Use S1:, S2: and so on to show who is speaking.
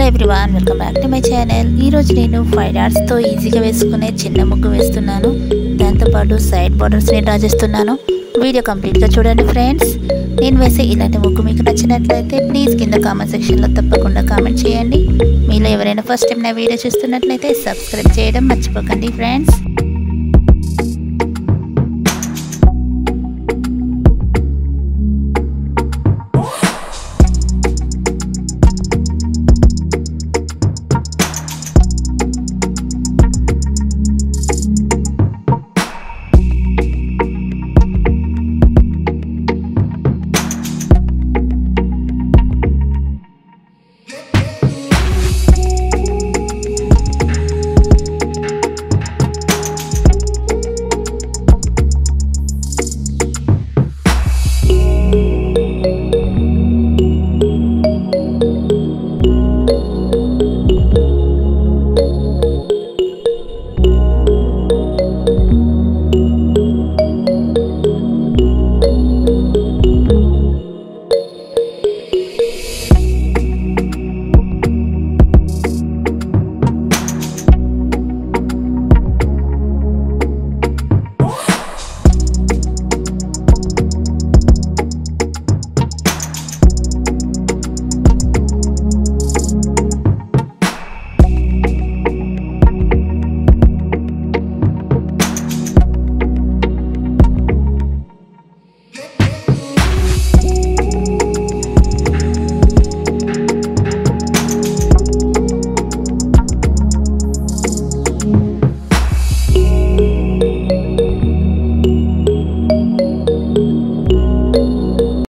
S1: Everyone, welcome back to my channel. ఈరోజు నేను 5 డాట్స్తో ఈజీగా వేసుకునే చిన్న ముగ్గు వేస్తున్నాను. దాంతోపాటు సైడ్ బార్డర్స్ని డ్రా చేస్తున్నాను. వీడియో కంప్లీట్గా చూడండి ఫ్రెండ్స్. నేను వేసే ఇలాంటి ముగ్గు మీకు నచ్చినట్లయితే ప్లీజ్ కింద కామెంట్ సెక్షన్లో తప్పకుండా కామెంట్ చేయండి. మీలో ఎవరైనా ఫస్ట్ టైం నా వీడియో చూస్తున్నట్లయితే సబ్స్క్రైబ్ చేయడం మర్చిపోకండి ఫ్రెండ్స్.